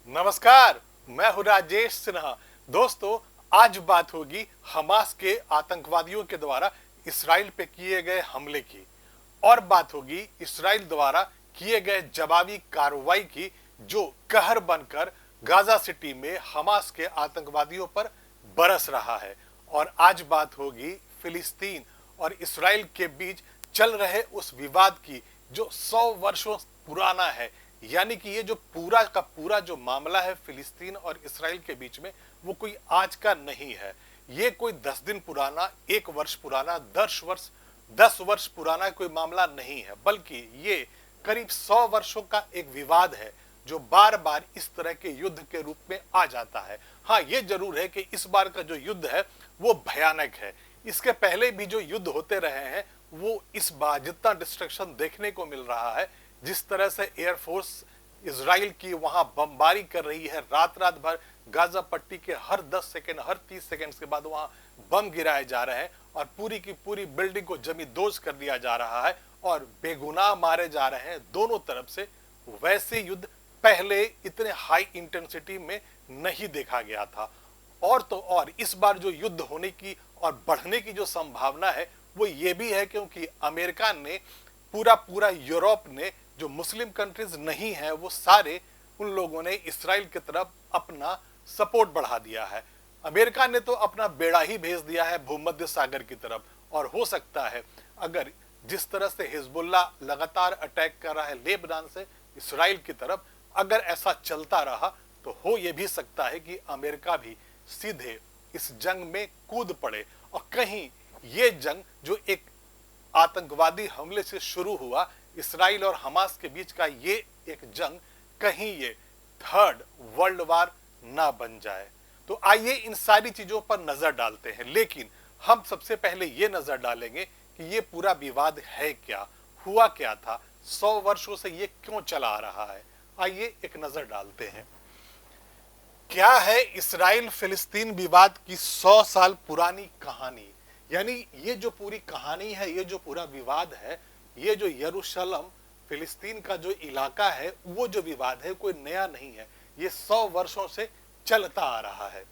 नमस्कार, मैं हूं राजेश सिन्हा। दोस्तों, आज बात होगी हमास के आतंकवादियों के द्वारा इसराइल पे किए गए हमले की और बात होगी इसराइल द्वारा किए गए जवाबी कार्रवाई की, जो कहर बनकर गाजा सिटी में हमास के आतंकवादियों पर बरस रहा है। और आज बात होगी फिलिस्तीन और इसराइल के बीच चल रहे उस विवाद की, जो 100 वर्षों पुराना है। यानी कि ये जो पूरा का पूरा जो मामला है फिलिस्तीन और इसराइल के बीच में, वो कोई आज का नहीं है। ये कोई 10 दिन पुराना, 1 वर्ष पुराना, 10 वर्ष पुराना कोई मामला नहीं है, बल्कि ये करीब 100 वर्षों का एक विवाद है, जो बार बार इस तरह के युद्ध के रूप में आ जाता है। हाँ, ये जरूर है कि इस बार का जो युद्ध है वो भयानक है। इसके पहले भी जो युद्ध होते रहे हैं, वो इस बार जितना डिस्ट्रक्शन देखने को मिल रहा है, जिस तरह से एयरफोर्स इजराइल की वहां बमबारी कर रही है, रात रात भर गाजा पट्टी के हर 10 सेकंड, हर 30 सेकंड के बाद वहां बम गिराए जा रहे हैं और पूरी की पूरी बिल्डिंग को जमींदोज कर दिया जा रहा है और बेगुनाह मारे जा रहे हैं दोनों तरफ से। वैसे युद्ध पहले इतने हाई इंटेंसिटी में नहीं देखा गया था। और तो और इस बार जो युद्ध होने की और बढ़ने की जो संभावना है, वो ये भी है क्योंकि अमेरिका ने पूरा यूरोप ने, जो मुस्लिम कंट्रीज नहीं है, वो सारे उन लोगों ने इसराइल की तरफ अपना सपोर्ट बढ़ा दिया है। अमेरिका ने तो अपना बेड़ा ही भेज दिया है भूमध्य सागर की तरफ। और हो सकता है, अगर जिस तरह से हिजबुल्ला लगातार अटैक कर रहा है लेबनान से इसराइल की तरफ, अगर ऐसा चलता रहा तो हो यह भी सकता है कि अमेरिका भी सीधे इस जंग में कूद पड़े और कहीं ये जंग, जो एक आतंकवादी हमले से शुरू हुआ इसराइल और हमास के बीच का ये एक जंग, कहीं ये थर्ड वर्ल्ड वार ना बन जाए। तो आइए इन सारी चीजों पर नजर डालते हैं। लेकिन हम सबसे पहले ये नजर डालेंगे कि ये पूरा विवाद है क्या, हुआ क्या था, 100 वर्षों से ये क्यों चला आ रहा है। आइए एक नजर डालते हैं। क्या है इसराइल फिलिस्तीन विवाद की 100 साल पुरानी कहानी। यानी ये जो पूरी कहानी है, ये जो पूरा विवाद है, ये जो यरूशलेम फिलिस्तीन का जो इलाका है, वो जो विवाद है कोई नया नहीं है। ये 100 वर्षों से चलता आ रहा है।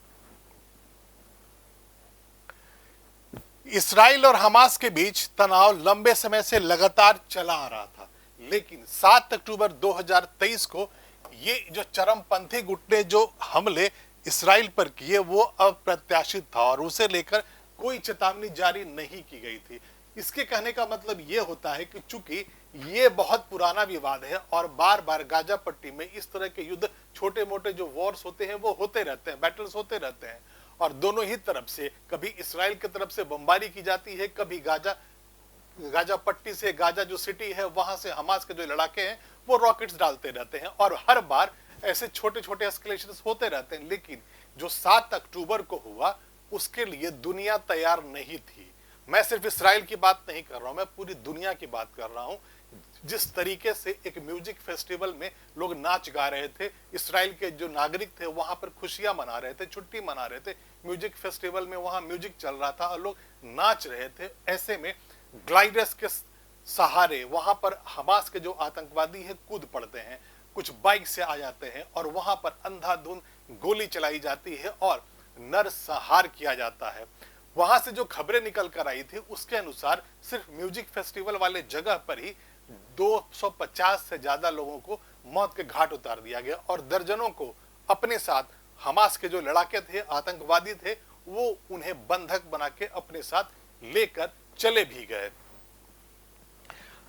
इसराइल और हमास के बीच तनाव लंबे समय से लगातार चला आ रहा था, लेकिन 7 अक्टूबर 2023 को ये जो चरमपंथी गुट ने जो हमले इसराइल पर किए, वो अप्रत्याशित था और उसे लेकर कोई चेतावनी जारी नहीं की गई थी। इसके कहने का मतलब ये होता है कि चूंकि ये बहुत पुराना विवाद है और बार बार गाजा पट्टी में इस तरह के युद्ध, छोटे मोटे जो वॉर्स होते हैं वो होते रहते हैं, बैटल्स होते रहते हैं, और दोनों ही तरफ से कभी इसराइल की तरफ से बमबारी की जाती है, कभी गाजा पट्टी से, गाजा जो सिटी है वहां से हमास के जो लड़ाके हैं वो रॉकेट्स डालते रहते हैं और हर बार ऐसे छोटे छोटे एस्केलेशंस होते रहते हैं। लेकिन जो 7 अक्टूबर को हुआ, उसके लिए दुनिया तैयार नहीं थी। मैं सिर्फ इसराइल की बात नहीं कर रहा हूं, मैं पूरी दुनिया की बात कर रहा हूं। जिस तरीके से एक म्यूजिक फेस्टिवल में लोग नाच गा रहे थे, इसराइल के जो नागरिक थे वहां पर खुशियां मना रहे थे, छुट्टी मना रहे थे, म्यूजिक फेस्टिवल में वहां म्यूजिक चल रहा था और लोग नाच रहे थे। ऐसे में ग्लाइडर्स के सहारे वहां पर हमास के जो आतंकवादी हैं कूद पड़ते हैं, कुछ बाइक से आ जाते हैं और वहां पर अंधाधुंध गोली चलाई जाती है और नरसंहार किया जाता है। वहां से जो खबरें निकल कर आई थी, उसके अनुसार सिर्फ म्यूजिक फेस्टिवल वाले जगह पर ही 250 से ज्यादा लोगों को मौत के घाट उतार दिया गया और दर्जनों को अपने साथ हमास के जो लड़ाके थे, आतंकवादी थे, वो उन्हें बंधक बना के अपने साथ लेकर चले भी गए।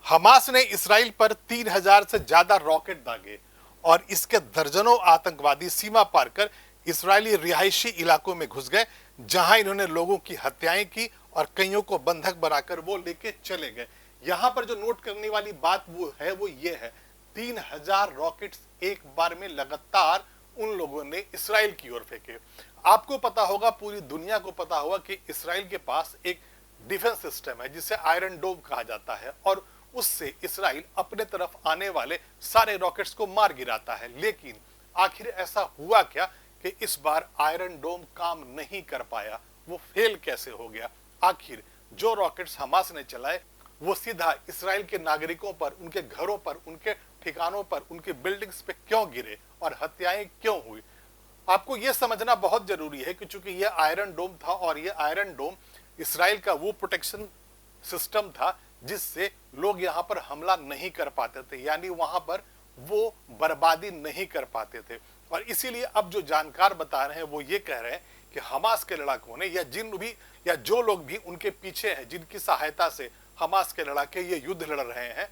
हमास ने इसराइल पर 3000 से ज्यादा रॉकेट दागे और इसके दर्जनों आतंकवादी सीमा पार कर इसराइली रिहायशी इलाकों में घुस गए, जहां इन्होंने लोगों की हत्याएं की और कईयों को बंधक बनाकर वो लेके चले गए। यहां पर जो नोट करने वाली बात वो ये है, 3000 रॉकेट्स एक बार में लगातार उन लोगों ने इसराइल की ओर फेंके। आपको पता होगा, पूरी दुनिया को पता होगा कि इसराइल के पास एक डिफेंस सिस्टम है जिसे आयरन डोम कहा जाता है और उससे इसराइल अपने तरफ आने वाले सारे रॉकेट्स को मार गिराता है। लेकिन आखिर ऐसा हुआ क्या कि इस बार आयरन डोम काम नहीं कर पाया, वो फेल कैसे हो गया। आखिर जो रॉकेट्स हमास ने चलाए वो सीधा इसराइल के नागरिकों पर, उनके घरों पर, उनके ठिकानों पर, उनके बिल्डिंग्स पे क्यों गिरे और हत्याएं क्यों हुई। आपको यह समझना बहुत जरूरी है कि चूंकि यह आयरन डोम था और यह आयरन डोम इसराइल का वो प्रोटेक्शन सिस्टम था जिससे लोग यहां पर हमला नहीं कर पाते थे, यानी वहां पर वो बर्बादी नहीं कर पाते थे। और इसीलिए अब जो जानकार बता रहे हैं वो ये कह रहे हैं कि हमास के लड़ाकों ने या जो लोग भी उनके पीछे हैं, जिनकी सहायता से हमास के लड़ाके ये युद्ध लड़ रहे हैं,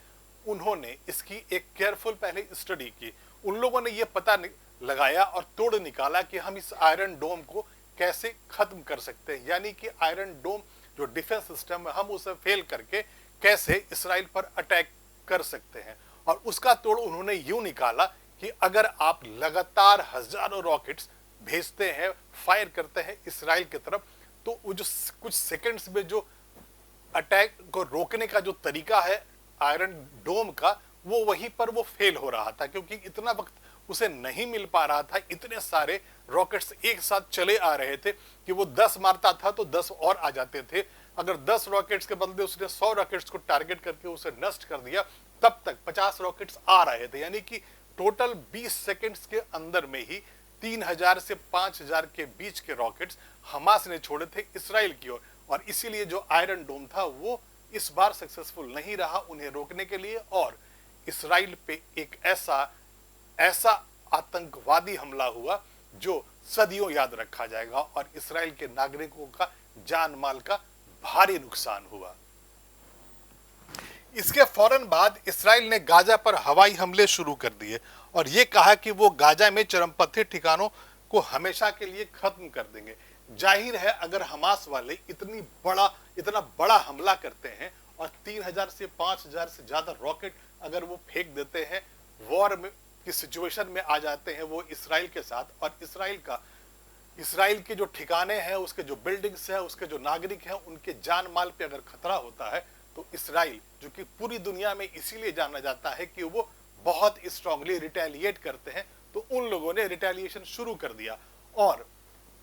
उन्होंने इसकी एक केयरफुल पहले स्टडी की। उन लोगों ने ये पता लगाया और तोड़ निकाला कि हम इस आयरन डोम को कैसे खत्म कर सकते हैं, यानी कि आयरन डोम जो डिफेंस सिस्टम है, हम उसे फेल करके कैसे इसराइल पर अटैक कर सकते हैं। और उसका तोड़ उन्होंने यूं निकाला कि अगर आप लगातार हजारों रॉकेट्स भेजते हैं, फायर करते हैं इसराइल की तरफ, तो वो जो कुछ सेकंड्स में जो अटैक को रोकने का जो तरीका है आयरन डोम का, वो वहीं पर वो फेल हो रहा था, क्योंकि इतना वक्त उसे नहीं मिल पा रहा था। इतने सारे रॉकेट्स एक साथ चले आ रहे थे कि वो 10 मारता था तो 10 और आ जाते थे। अगर 10 रॉकेट्स के बदले उसने 100 रॉकेट्स को टारगेट करके उसे नष्ट कर दिया, तब तक 50 रॉकेट्स आ रहे थे, यानी कि टोटल 20 सेकंड्स के अंदर में ही 3000 से 5000 के बीच के रॉकेट्स हमास ने छोड़े थे इसराइल की ओर। और इसीलिए जो आयरन डोम था वो इस बार सक्सेसफुल नहीं रहा उन्हें रोकने के लिए, और इसराइल पे एक ऐसा आतंकवादी हमला हुआ जो सदियों याद रखा जाएगा और इसराइल के नागरिकों का जान माल का भारी नुकसान हुआ। इसके फौरन बाद इसराइल ने गाजा पर हवाई हमले शुरू कर दिए और यह कहा कि वो गाजा में चरमपंथी ठिकानों को हमेशा के लिए खत्म कर देंगे। जाहिर है अगर हमास वाले इतना बड़ा हमला करते हैं और 3000 से 5000 से ज्यादा रॉकेट अगर वो फेंक देते हैं, वॉर में की सिचुएशन में आ जाते हैं वो इसराइल के साथ, और इसराइल के जो ठिकाने हैं, उसके जो बिल्डिंग्स हैं, उसके जो नागरिक हैं, उनके जान माल पे अगर खतरा होता है, तो इसराइल जो कि पूरी दुनिया में इसीलिए जाना जाता है कि वो बहुत स्ट्रांगली रिटेलिएट करते हैं, तो उन लोगों ने रिटेलिएशन शुरू कर दिया। और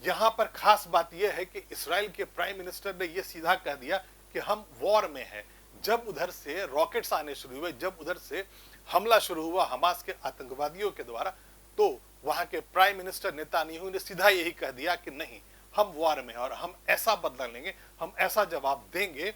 यहां पर खास बात यह है कि इसराइल के प्राइम मिनिस्टर ने यह सीधा कह दिया कि हम वॉर में हैं। जब उधर से रॉकेट्स आने शुरू हुए, जब उधर से हमला शुरू हुआ हमास के आतंकवादियों के द्वारा, तो वहां के प्राइम मिनिस्टर नेतान्याहू ने सीधा यही कह दिया कि नहीं, हम वॉर में हैं और हम ऐसा बदला लेंगे, हम ऐसा जवाब देंगे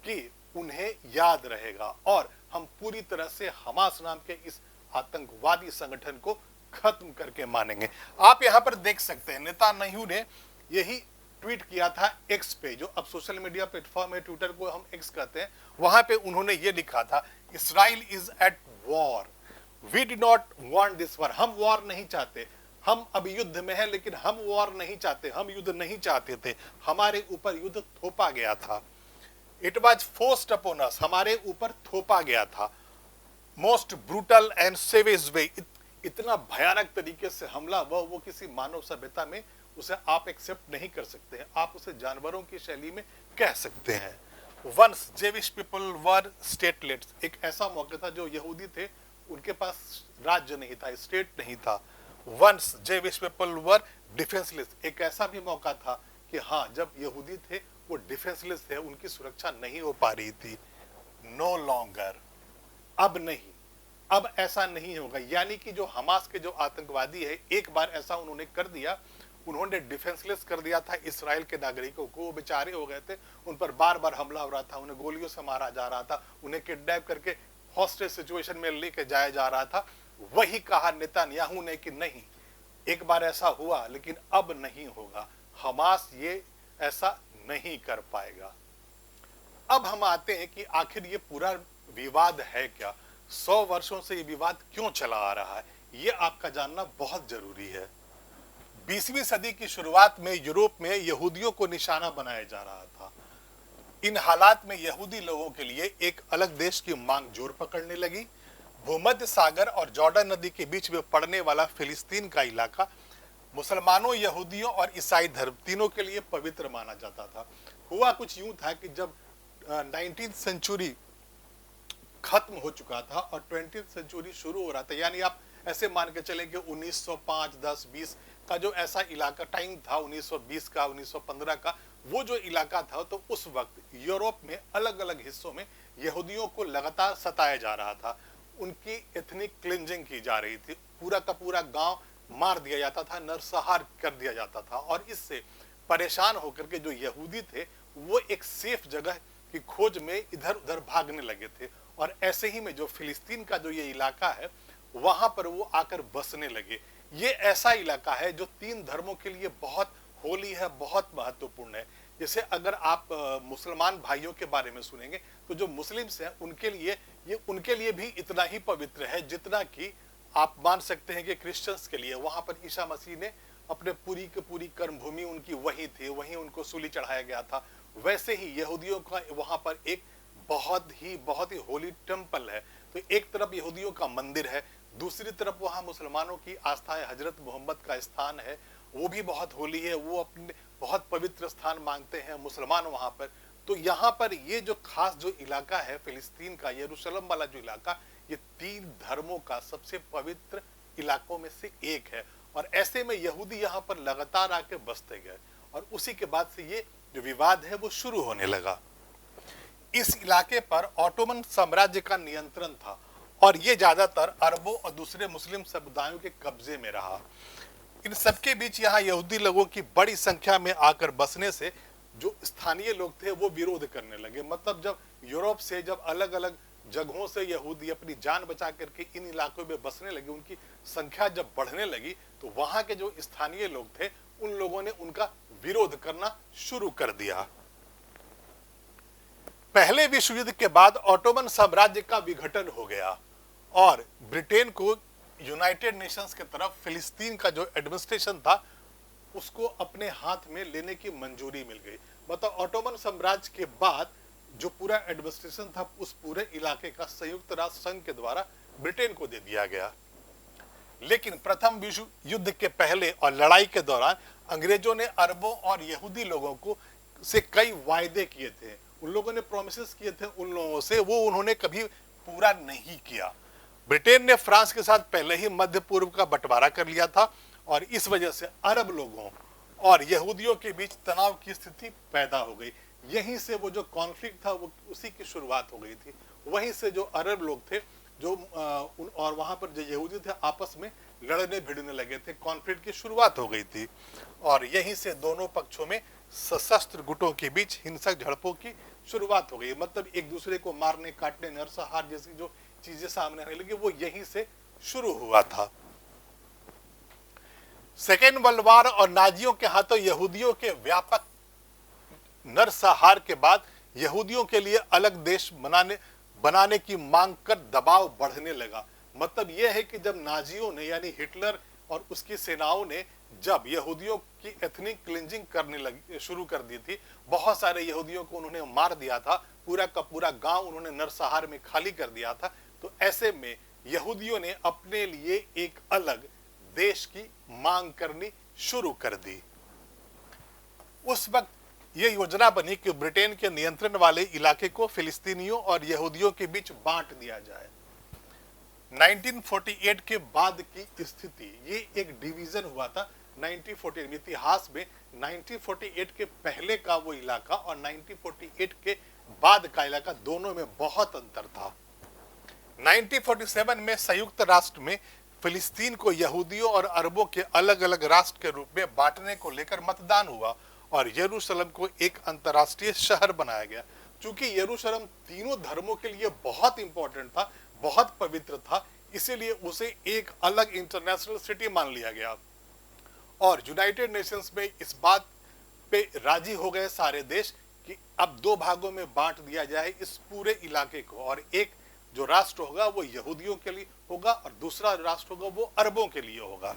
कि उन्हें याद रहेगा और हम पूरी तरह से हमास नाम के इस आतंकवादी संगठन को खत्म करके मानेंगे। आप यहां पर देख सकते हैं नेतान्याहू ने यही ट्वीट किया था एक्स पे, जो अब सोशल मीडिया प्लेटफॉर्म है, ट्विटर को हम एक्स कहते हैं। वहां पे उन्होंने ये लिखा था, Israel is at war, we did not want this war. हम वॉर नहीं चाहते, हम अब युद्ध में हैं, लेकिन हम वॉर नहीं चाहते, हम युद्ध नहीं चाहते थे, हमारे ऊपर युद्ध थोपा गया था। It was forced upon us, हमारे ऊपर थोपा गया था। मोस्ट ब्रूटल एंड सेवेज वे, इतना भयानक तरीके से हमला वो किसी मानव सभ्यता में उसे आप एक्सेप्ट नहीं कर सकते हैं, आप उसे जानवरों की शैली में कह सकते हैं। वंस जेविश पीपल वर स्टेटलेट्स, एक ऐसा मौका था जो यहूदी थे उनके पास राज्य नहीं था, स्टेट नहीं था। Once Jewish people were defenceless, एक ऐसा भी मौका था कि हाँ, जब यहूदी थे वो डिफेंसलेस थे, उनकी सुरक्षा नहीं हो पा रही थी। नो लॉन्गर, अब नहीं, अब ऐसा नहीं होगा। यानी कि जो हमास के जो आतंकवादी है, एक बार ऐसा उन्होंने कर दिया, उन्होंने डिफेंसलेस कर दिया था इसराइल के नागरिकों को, वो बेचारे हो गए थे, उन पर बार बार हमला हो रहा था, उन्हें गोलियों से मारा जा रहा था, उन्हें किडनैप करके हॉस्टेज सिचुएशन में लेके जाया जा रहा था। वही कहा नेतान्याहू ने कि नहीं, एक बार ऐसा हुआ लेकिन अब नहीं होगा, हमास ये ऐसा नहीं कर पाएगा। अब हम आते हैं कि आखिर ये पूरा विवाद है क्या, 100 वर्षों से ये विवाद क्यों चला आ रहा है, ये आपका जानना बहुत जरूरी है। 20वीं सदी की शुरुआत में यूरोप में यहूदियों को निशाना बनाया जा रहा था। इन हालात में यहूदी लोगों के लिए एक अलग देश की मांग जोर पकड़ने लगी। भूमध्य सागर और जॉर्डन नदी के बीच में पड़ने वाला फिलिस्तीन का इलाका मुसलमानों, यहूदियों और ईसाई धर्म तीनों के लिए पवित्र माना जाता था। हुआ कुछ यूं था कि जब 19th सेंचुरी खत्म हो चुका था और 20th सेंचुरी शुरू हो रहा था, यानी आप ऐसे मान के चले कि 1905, 10, 20 का जो ऐसा इलाका टाइम था, 1920 का, 1915 का वो जो इलाका था, तो उस वक्त यूरोप में अलग अलग हिस्सों में यहूदियों को लगातार सताया जा रहा था। उनकी एथनिक क्लिंजिंग की जा रही थी। पूरा का पूरा गांव मार दिया जाता था, नरसंहार कर दिया जाता था। और इससे परेशान होकर के जो यहूदी थे वो एक सेफ जगह की खोज में इधर उधर भागने लगे थे। और ऐसे ही में जो फिलिस्तीन का जो ये इलाका है वहां पर वो आकर बसने लगे। ये ऐसा इलाका है जो तीन धर्मों के लिए बहुत होली है, बहुत महत्वपूर्ण है। जैसे अगर आप मुसलमान भाइयों के बारे में सुनेंगे तो जो मुस्लिम्स हैं उनके लिए भी इतना ही पवित्र है जितना कि आप मान सकते हैं कि क्रिश्चियंस के लिए। वहां पर ईसा मसीह ने अपने पूरी की पूरी कर्मभूमि उनकी वही थी, वहीं उनको सूली चढ़ाया गया था। वैसे ही यहूदियों का वहां पर एक बहुत ही होली टेम्पल है। तो एक तरफ यहूदियों का मंदिर है, दूसरी तरफ वहां मुसलमानों की आस्था है, हजरत मोहम्मद का स्थान है, वो भी बहुत होली है, वो अपने बहुत पवित्र स्थान मांगते हैं मुसलमान वहां पर। तो यहाँ पर ये जो खास जो इलाका है फिलिस्तीन का, यरूशलेम वाला जो इलाका, ये तीन धर्मों का सबसे पवित्र इलाकों में से एक है। और ऐसे में यहूदी यहाँ पर लगातार आके बसते गए और उसी के बाद से ये जो विवाद है वो शुरू होने लगा। इस इलाके पर ऑटोमन साम्राज्य का नियंत्रण था और ये ज्यादातर अरबों और दूसरे मुस्लिम समुदायों के कब्जे में रहा। इन सबके बीच यहाँ यहूदी लोगों की बड़ी संख्या में आकर बसने से जो स्थानीय लोग थे वो विरोध करने लगे। मतलब जब यूरोप से जब अलग अलग जगहों से यहूदी अपनी जान बचा करके इन इलाकों में बसने लगे, उनकी संख्या जब बढ़ने लगी तो वहां के जो स्थानीय लोग थे उन लोगों ने उनका विरोध करना शुरू कर दिया। पहले विश्व युद्ध के बाद ऑटोमन साम्राज्य का विघटन हो गया और ब्रिटेन को यूनाइटेड नेशंस के तरफ फिलिस्तीन का जो एडमिनिस्ट्रेशन था उसको अपने हाथ में लेने की मंजूरी मिल गई। मतलब ऑटोमन साम्राज्य के बाद जो पूरा एडमिनिस्ट्रेशन था उस पूरे इलाके का संयुक्त राष्ट्र संघ के द्वारा ब्रिटेन को दे दिया गया। लेकिन प्रथम विश्व युद्ध के पहले और लड़ाई के दौरान अंग्रेजों ने अरबों और यहूदी लोगों को से कई वायदे किए थे। उन लोगों ने प्रोमिसेस किए थे उन लोगों से, वो उन्होंने कभी पूरा नहीं किया। ब्रिटेन ने फ्रांस के साथ पहले ही मध्य पूर्व का बंटवारा कर लिया था और इस वजह से अरब लोगों और यहूदियों के बीच तनाव की स्थिति पैदा हो गई। यहीं से वो जो कॉन्फ्लिक्ट था वो उसी की शुरुआत हो गई थी। वहीं से जो अरब लोग थे जो और वहां पर जो यहूदी थे आपस में लड़ने भिड़ने लगे थे, कॉन्फ्लिक्ट की शुरुआत हो गई थी। और यहीं से दोनों पक्षों में सशस्त्र गुटों के बीच हिंसक झड़पों की शुरुआत हो गई। मतलब एक दूसरे को मारने काटने नरसंहार जैसी जो चीजें सामने आने लगी वो यहीं से शुरू हुआ था। सेकेंड वर्ल्ड वॉर और नाजियों के हाथों यहूदियों के व्यापक नरसंहार के बाद यहूदियों के लिए अलग देश बनाने की मांग कर दबाव बढ़ने लगा। मतलब यह है कि जब नाजियों ने यानी हिटलर और उसकी सेनाओं ने जब यहूदियों की एथनिक क्लिंजिंग करने शुरू कर दी थी, बहुत सारे यहूदियों को उन्होंने मार दिया था, पूरा का पूरा गांव उन्होंने नरसंहार में खाली कर दिया था। तो ऐसे में यहूदियों ने अपने लिए एक अलग देश की मांग करनी शुरू कर दी। उस वक्त यह योजना बनी कि ब्रिटेन के नियंत्रण वाले इलाके को फिलिस्तीनियों और यहूदियों के बीच बांट दिया जाए। 1948 के बाद की स्थिति, ये एक डिवीजन हुआ था 1948 इतिहास में। 1948 के पहले का वो इलाका और 1948 के बाद का इलाका, दोनों में बहुत अंतर था। 1947 में संयुक्त राष्ट्र में फिलिस्तीन को यहूदियों और अरबों के अलग अलग राष्ट्र के रूप में बांटने को लेकर मतदान हुआ और यरूशलेम को एक अंतर्राष्ट्रीय शहर बनाया गया। चूंकि यरूशलेम तीनों धर्मों के लिए बहुत इंपॉर्टेंट था, बहुत पवित्र था, इसीलिए उसे एक अलग इंटरनेशनल सिटी मान लिया गया। और यूनाइटेड नेशंस में इस बात पे राजी हो गए सारे देश कि अब दो भागों में बांट दिया जाए इस पूरे इलाके को, और एक जो राष्ट्र होगा वो यहूदियों के लिए होगा और दूसरा राष्ट्र होगा वो अरबों के लिए होगा।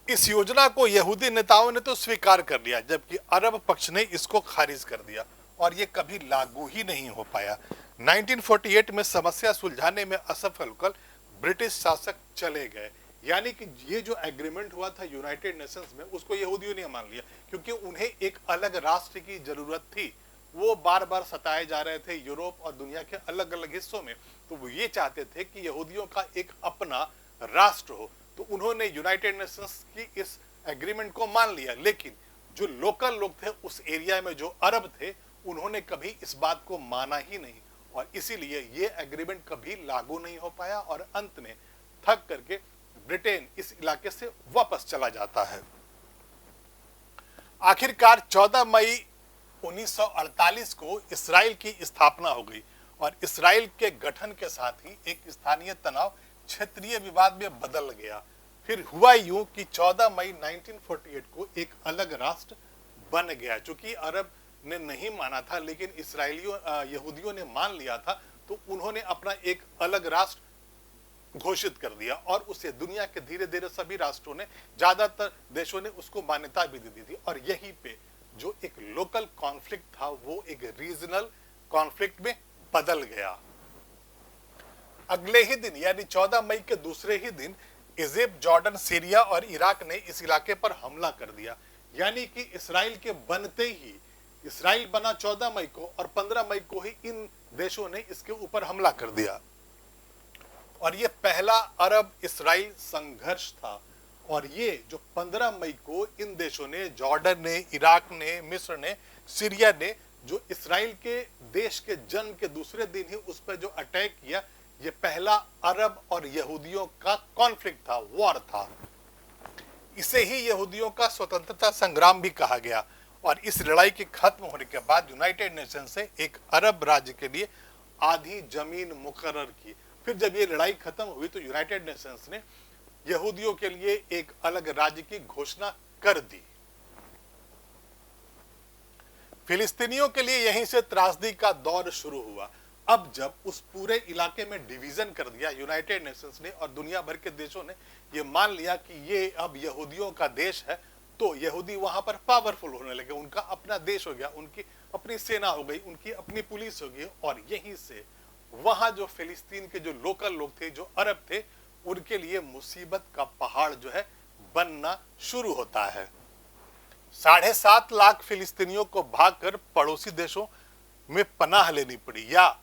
इस योजना को यहूदी नेताओं ने तो स्वीकार कर लिया, जबकि अरब पक्ष ने इसको खारिज कर दिया और ये कभी लागू ही नहीं हो पाया। 1948 में समस्या सुलझाने में असफल होकर ब्रिटिश शासक चले गए। यानी कि ये जो एग्रीमेंट हुआ था यूनाइटेड नेशंस में, उसको यहूदियों ने मान लिया क्योंकि उन्हें एक अलग राष्ट्र की जरूरत थी। वो बार बार सताए जा रहे थे यूरोप और दुनिया के अलग अलग हिस्सों में, तो वो ये चाहते थे कि यहूदियों का एक अपना राष्ट्र हो। तो उन्होंने यूनाइटेड नेशंस की इस एग्रीमेंट को मान लिया, लेकिन जो लोकल लोग थे उस एरिया में, जो अरब थे, उन्होंने कभी इस बात को माना ही नहीं। और इसीलिए ये एग्रीमेंट कभी लागू नहीं हो पाया और अंत में थक करके ब्रिटेन इस इलाके से वापस चला जाता है। आखिरकार 14 मई 1948 को इसराइल की स्थापना हो गई और इसराइल के गठन के साथ ही एक स्थानीय तनाव क्षेत्रीय विवाद में बदल गया। फिर हुआ यूं कि 14 मई 1948 को एक अलग राष्ट्र बन गया। चूंकि अरब ने नहीं माना था लेकिन इसराइलियों यहूदियों ने मान लिया था, तो उन्होंने अपना एक अलग राष्ट्र घोषित कर दिया और उसे दुनिया के धीरे धीरे सभी राष्ट्रों ने, ज्यादातर देशों ने उसको मान्यता भी दे दी थी। और यहीं पे जो एक लोकल कॉन्फ्लिक्ट था वो एक रीजनल कॉन्फ्लिक्ट में बदल गया। अगले ही दिन यानी 14 मई के दूसरे ही दिन इजिप्ट, जॉर्डन, सीरिया और इराक ने इस इलाके पर हमला कर दिया। यानी कि इसराइल के बनते ही, इसराइल बना 14 मई को और 15 मई को ही इन देशों ने इसके ऊपर हमला कर दिया। और ये पहला अरब इसराइल संघर्ष था। और ये जो 15 मई को इन देशों ने, जॉर्डन ने, इराक ने, मिस्र ने, सीरिया ने, जो इसराइल के देश के जन्म के दूसरे दिन ही उस पर जो अटैक किया, ये पहला अरब और यहूदियों का कॉन्फ्लिक्ट था, वॉर था। इसे ही यहूदियों का स्वतंत्रता संग्राम भी कहा गया। और इस लड़ाई के खत्म होने के बाद यूनाइटेड नेशन से एक अरब राज्य के लिए आधी जमीन मुकर्रर की। फिर जब ये लड़ाई खत्म हुई तो यूनाइटेड नेशंस ने यहूदियों के लिए एक अलग राज्य की घोषणा कर दी। फिलिस्तीनियों के लिए यहीं से त्रासदी का दौर शुरू हुआ। अब जब उस पूरे इलाके में डिवीजन कर दिया यूनाइटेड नेशंस ने और दुनिया भर के देशों ने ये मान लिया कि ये अब यहूदियों का देश है, तो यहूदी वहां पर पावरफुल होने लगे। उनका अपना देश हो गया, उनकी अपनी सेना हो गई, उनकी अपनी पुलिस हो गई। और यहीं से वहां जो फिलिस्तीन के जो लोकल लोग थे, जो अरब थे, उनके लिए मुसीबत का पहाड़ जो है बनना शुरू होता है। 7.5 लाख फिलिस्तीनियों को भागकर पड़ोसी देशों में पनाह लेनी पड़ी, या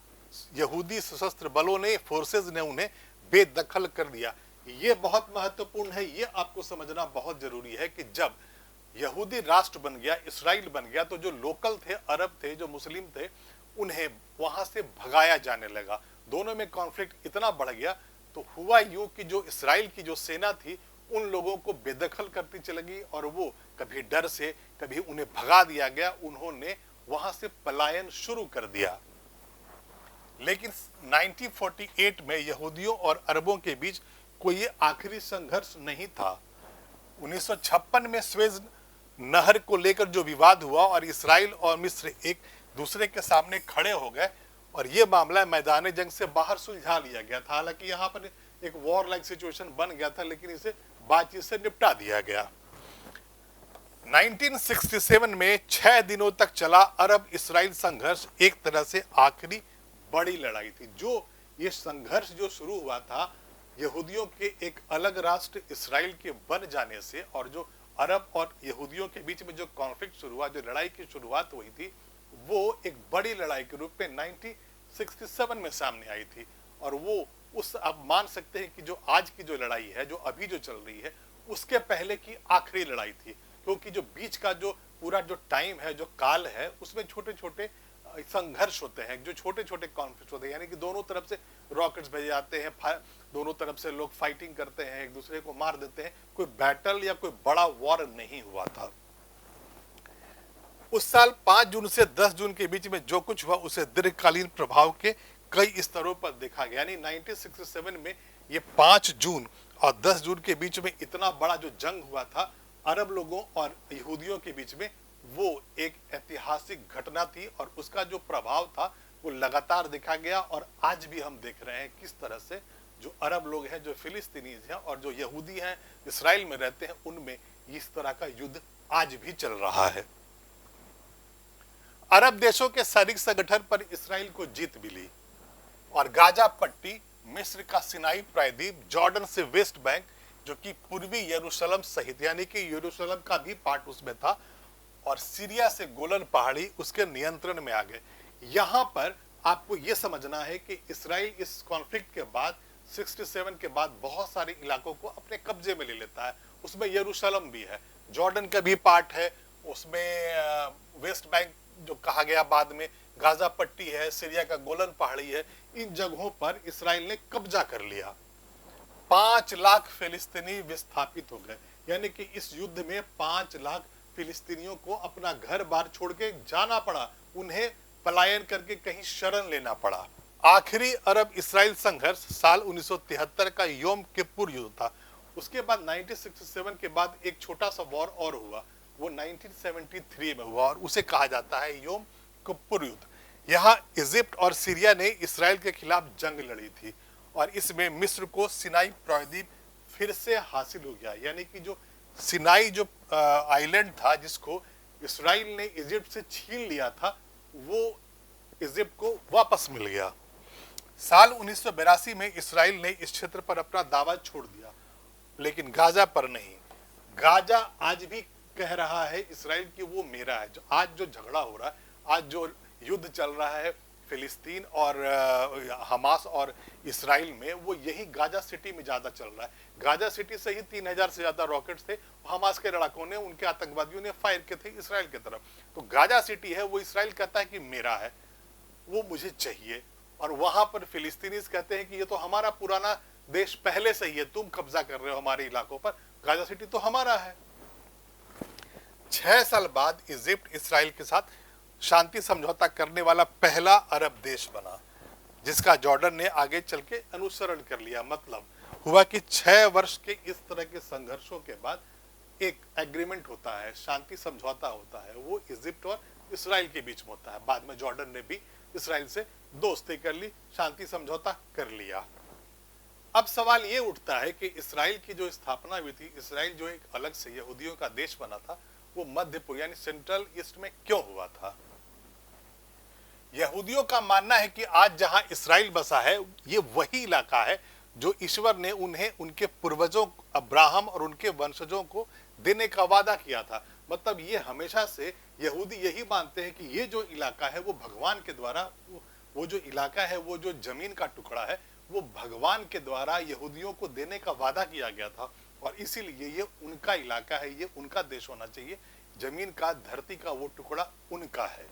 यहूदी सशस्त्र बलों ने, फोर्सेज ने उन्हें बेदखल कर दिया। ये बहुत महत्वपूर्ण है, ये आपको समझना बहुत जरूरी है कि जब यहूदी राष्ट्र बन गया, इसराइल बन गया, तो जो लोकल थे, अरब थे, जो मुस्लिम थे, उन्हें वहां से भगाया जाने लगा। दोनों में कॉन्फ्लिक्ट इतना बढ़ गया तो हुआ यूं कि जो इसराइल की जो सेना थी उन लोगों को बेदखल करती चली गई और वो कभी डर से, कभी उन्हें भगा दिया गया। उन्होंने वहां से पलायन शुरू कर दिया। लेकिन 1948 में यहूदियों और अरबों के बीच कोई आखिरी संघर्ष नहीं था। 1956 में स्वेज नहर को लेकर जो विवाद हुआ और इसराइल और मिस्र एक दूसरे के सामने खड़े हो गए और ये मामला मैदान जंग से बाहर सुलझा लिया गया था। हालांकि यहाँ पर एक वॉर लाइक सिचुएशन बन गया था, लेकिन इसे बातचीत से निपटा दिया गया। 1967 में 6 दिनों तक चला अरब इसराइल संघर्ष एक तरह से आखिरी बड़ी लड़ाई थी। जो ये संघर्ष जो शुरू हुआ था यहूदियों के एक अलग राष्ट्र इसराइल के बन जाने से, और जो अरब और यहूदियों के बीच में जो कॉन्फ्लिक्ट शुरू हुआ, जो लड़ाई की शुरुआत हुई थी, वो एक बड़ी लड़ाई के रूप में 1967 में सामने आई थी। और वो उस, आप मान सकते हैं कि जो आज की जो लड़ाई है, जो अभी जो चल रही है, उसके पहले की आखिरी लड़ाई थी। क्योंकि जो बीच का जो पूरा जो टाइम है, जो काल है, उसमें छोटे छोटे संघर्ष होते हैं, जो छोटे छोटे कॉन्फ्लिक्ट होते हैं। यानी कि दोनों तरफ से रॉकेट्स भेजे जाते हैं, दोनों तरफ से लोग फाइटिंग करते हैं, एक दूसरे को मार देते हैं। कोई बैटल या कोई बड़ा वॉर नहीं हुआ था। उस साल 5 जून से 10 जून के बीच में जो कुछ हुआ उसे दीर्घकालीन प्रभाव के कई स्तरों पर देखा गया। यानी 1967 में ये 5 जून और 10 जून के बीच में इतना बड़ा जो जंग हुआ था अरब लोगों और यहूदियों के बीच में, वो एक ऐतिहासिक घटना थी और उसका जो प्रभाव था वो लगातार देखा गया। और आज भी हम देख रहे हैं किस तरह से जो अरब लोग हैं, जो फिलिस्तीनीज हैं और जो यहूदी हैं, इसराइल में रहते हैं, उनमें इस तरह का युद्ध आज भी चल रहा है। अरब देशों के सैनिक संगठन पर इसराइल को जीत मिली और गाजा पट्टी, मिस्र का सिनाई प्रायद्वीप, जॉर्डन से वेस्ट बैंक, जो कि पूर्वी यरूशलेम सहित, यानी कि यरूशलेम का भी पार्ट उसमें था, और सीरिया से गोलन पहाड़ी उसके नियंत्रण में आ गए। यहां पर आपको यह समझना है कि इसराइल इस कॉन्फ्लिक्ट के बाद 67 के बाद बहुत सारे इलाकों को अपने कब्जे में ले लेता है। उसमें यरूशलेम भी है, जॉर्डन का भी पार्ट है, उसमें वेस्ट बैंक जो कहा गया बाद में, गाजा पट्टी है, सीरिया का गोलन पहाड़ी है, इन जगहों पर इसराइल ने कब्जा कर लिया। 5 लाख फिलिस्तीनी विस्थापित हो गए, यानी कि इस युद्ध में 5 लाख फिलिस्तीनियों को अपना घर बार छोड़ के जाना पड़ा, उन्हें पलायन करके कहीं शरण लेना पड़ा। आखिरी अरब इसराइल संघर्ष साल 1973 का योम किपुर युद्ध था। उसके बाद 1967 के बाद एक छोटा सा वॉर और हुआ, वो 1973 में हुआ और उसे कहा जाता है योम किपुर युद्ध। यहाँ इजिप्ट और सीरिया ने इसराइल के खिलाफ जंग लड़ी थी और इसमें मिस्र को सिनाई प्रायद्वीप फिर से हासिल हो गया, यानी कि जो सिनाई जो आइलैंड था जिसको इसराइल ने इजिप्ट से छीन लिया था, वो इजिप्ट को वापस मिल गया। साल 1982 में इसराइल ने इस क्षेत्र पर अपना दावा छोड़ दिया, लेकिन गाजा पर नहीं। गाजा आज भी कह रहा है इसराइल कि वो मेरा है। जो आज जो झगड़ा हो रहा है, आज जो युद्ध चल रहा है फिलिस्तीन और हमास और इसराइल में, वो यही गाजा सिटी में ज्यादा चल रहा है। गाजा सिटी से ही 3000 से ज्यादा रॉकेट्स थे, हमास के लड़ाकों ने, उनके आतंकवादियों ने फायर किए थे इसराइल की तरफ। तो गाजा सिटी है वो इसराइल कहता है कि मेरा है, वो मुझे चाहिए, और वहां पर फिलिस्तीनीज कहते हैं कि ये तो हमारा पुराना देश पहले से ही है, तुम कब्जा कर रहे हो हमारे इलाकों पर, गाजा सिटी तो हमारा है। 6 साल बाद इजिप्ट इसराइल के साथ शांति समझौता करने वाला पहला अरब देश बना, जिसका जॉर्डन ने आगे चल के अनुसरण कर लिया। मतलब हुआ कि 6 वर्ष के इस तरह के संघर्षों के बाद एक एग्रीमेंट होता है, शांति समझौता होता है, वो इजिप्ट और इसराइल के बीच में होता है। बाद में जॉर्डन ने भी इसराइल से दोस्ती कर ली, शांति समझौता कर लिया। अब सवाल ये उठता है कि इसराइल की जो स्थापना हुई थी, इसराइल जो एक अलग से यहूदियों का देश बना था, वो मध्य पूर्व यानी सेंट्रल ईस्ट में क्यों हुआ था? यहूदियों का मानना है कि आज जहां इसराइल बसा है, ये वही इलाका है जो ईश्वर ने उन्हें उनके पूर्वजों अब्राहम और उनके वंशजों को देने का वादा किया था। मतलब ये हमेशा से यहूदी यही मानते हैं कि ये जो इलाका है वो भगवान के द्वारा, वो जो इलाका है, वो जो जमीन का टुकड़ा है, वो भगवान के द्वारा यहूदियों को देने का वादा किया गया था, और इसीलिए ये उनका इलाका है, ये उनका देश होना चाहिए। जमीन का, धरती का वो टुकड़ा उनका है।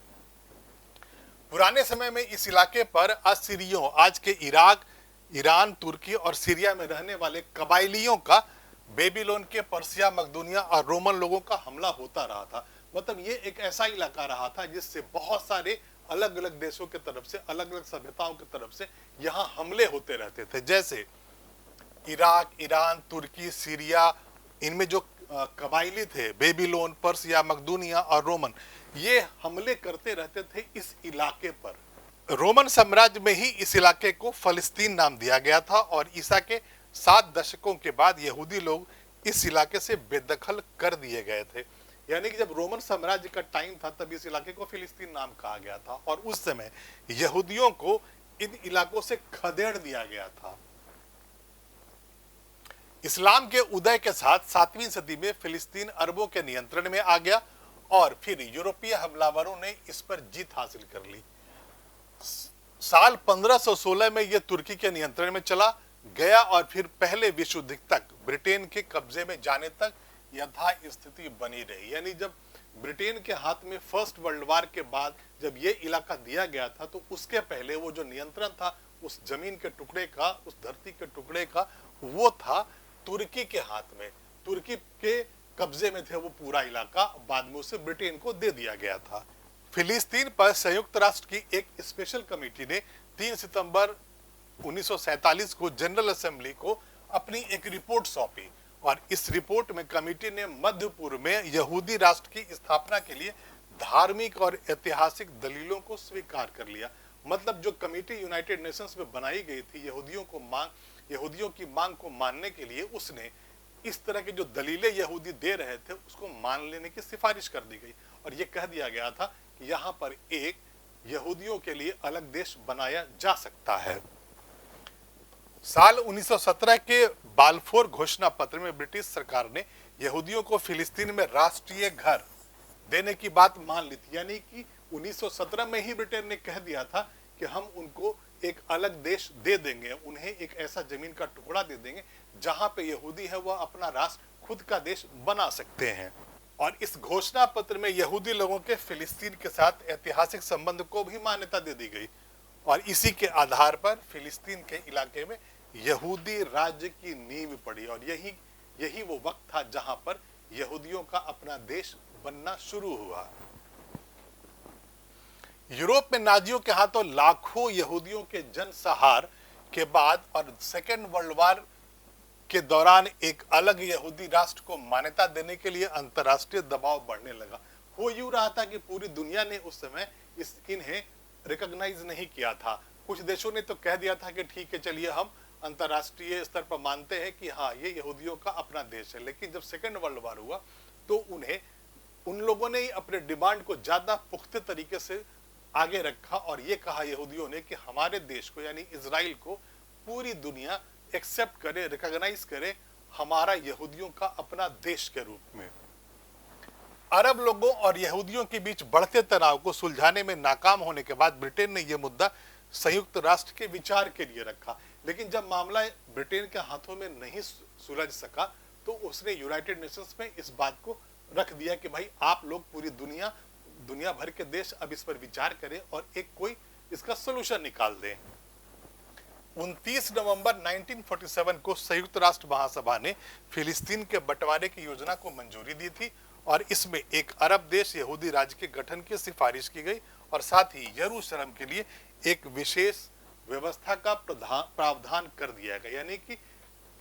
पुराने समय में इस इलाके पर असीरियों, आज के इराक, ईरान, तुर्की और सीरिया में रहने वाले कबाइलियों का बेबीलोन के, पर्सिया, मकदूनिया और रोमन लोगों का हमला होता रहा था। मतलब ये एक ऐसा इलाका रहा था जिससे बहुत सारे अलग अलग देशों की तरफ से, अलग अलग सभ्यताओं की तरफ से यहाँ हमले होते रहते थे। जैसे इराक, ईरान, तुर्की, सीरिया, इनमें जो कबाइली थे, बेबीलोन, पर्सिया, मकदूनिया और रोमन, ये हमले करते रहते थे इस इलाके पर। रोमन साम्राज्य में ही इस इलाके को फलस्तीन नाम दिया गया था और ईसा के 7 दशकों के बाद यहूदी लोग इस इलाके से बेदखल कर दिए गए थे। यानी कि जब रोमन साम्राज्य का टाइम था तब इस इलाके को फिलिस्तीन नाम कहा गया था, और उस समय यहूदियों को इन इलाकों से खदेड़ दिया गया था। इस्लाम के उदय के साथ 7वीं सदी में फिलिस्तीन अरबों के नियंत्रण में आ गया और फिर यूरोपीय हमलावरों ने इस पर जीत हासिल कर ली। साल 1516 में यह तुर्की के नियंत्रण में चला गया और फिर पहले विश्व युद्ध तक ब्रिटेन के कब्जे में जाने तक यथा स्थिति बनी रही। यानी जब ब्रिटेन के हाथ में फर्स्ट वर्ल्ड वॉर के बाद जब ये इलाका दिया गया था, तो उसके पहले वो जो नियंत्रण था उस जमीन के टुकड़े का, उस धरती के टुकड़े का, वो था तुर्की के हाथ में। तुर्की के कब्जे में थे वो पूरा इलाका, बाद में उसे ब्रिटेन को दे दिया गया था। फिलिस्तीन पर संयुक्त राष्ट्र की एक स्पेशल कमेटी ने 3 सितंबर 1947 को जनरल असेंबली को अपनी एक रिपोर्ट सौंपी, और इस रिपोर्ट में कमेटी ने मध्य पूर्व में यहूदी राष्ट्र की स्थापना के लिए धार्मिक और ऐतिहासिक दलीलों को स्वीकार कर लिया। मतलब जो कमेटी यूनाइटेड नेशंस में बनाई गई थी यहूदियों की मांग को मानने के लिए, उसने इस तरह के जो दलीलें यहूदी दे रहे थे उसको मान लेने की सिफारिश कर दी गई, और ये कह दिया गया था कि यहाँ पर एक यहूदियों के लिए अलग देश बनाया जा सकता है। साल 1917 के बाल्फोर घोषणा पत्र में ब्रिटिश सरकार ने यहूदियों को फिलिस्तीन में राष्ट्रीय घर देने की बात मान ली थी। यानी कि 1917 में ही ब्रिटेन ने कह दिया था कि हम उनको एक अलग देश दे देंगे, उन्हें एक ऐसा जमीन का टुकड़ा दे देंगे जहां पे यहूदी है वह अपना राष्ट्र, खुद का देश बना सकते हैं। और इस घोषणा पत्र में यहूदी लोगों के फिलिस्तीन के साथ ऐतिहासिक संबंध को भी मान्यता दे दी गई और इसी के आधार पर फिलिस्तीन के इलाके में यहूदी राज्य की नींव पड़ी और यही वो वक्त था जहां पर यहूदियों का अपना देश बनना शुरू हुआ। यूरोप में नाजियों के हाथों लाखों यहूदियों के जनसंहार के बाद और सेकेंड वर्ल्ड वॉर के दौरान एक अलग यहूदी राष्ट्र को मान्यता देने के लिए अंतर्राष्ट्रीय दबाव बढ़ने लगा। हो यूं रहा था कि पूरी दुनिया ने उस समय इन्हें रिकॉग्नाइज नहीं किया था। कुछ देशों ने तो कह दिया था कि ठीक है, चलिए हम अंतर्राष्ट्रीय स्तर पर मानते हैं कि हाँ, ये यहूदियों का अपना देश है। लेकिन जब सेकेंड वर्ल्ड वॉर हुआ तो उन लोगों ने अपने डिमांड को ज्यादा पुख्ते तरीके से आगे रखा और ये कहा यहूदियों ने कि हमारे देश को यानी इजराइल को पूरी दुनिया एक्सेप्ट करे, रिकॉग्नाइज करे हमारा यहूदियों का अपना देश के रूप में। अरब लोगों और यहूदियों के बीच बढ़ते तनाव को सुलझाने में नाकाम होने के बाद ब्रिटेन ने यह मुद्दा संयुक्त राष्ट्र के विचार के लिए रखा। लेकिन जब मामला ब्रिटेन के हाथों में नहीं सुलझ सका तो उसने यूनाइटेड नेशंस में इस बात को रख दिया कि भाई आप लोग पूरी दुनिया भर के देश अब इस पर विचार करें और एक कोई इसका सोल्यूशन निकाल दें। 29 नवंबर 1947 को संयुक्त राष्ट्र महासभा ने फिलिस्तीन के बंटवारे की योजना को मंजूरी दी थी और इसमें एक अरब देश यहूदी राज्य के गठन की सिफारिश की गई और साथ ही यरूशलेम के लिए एक विशेष व्यवस्था का प्रावधान कर दिया गया। यानी कि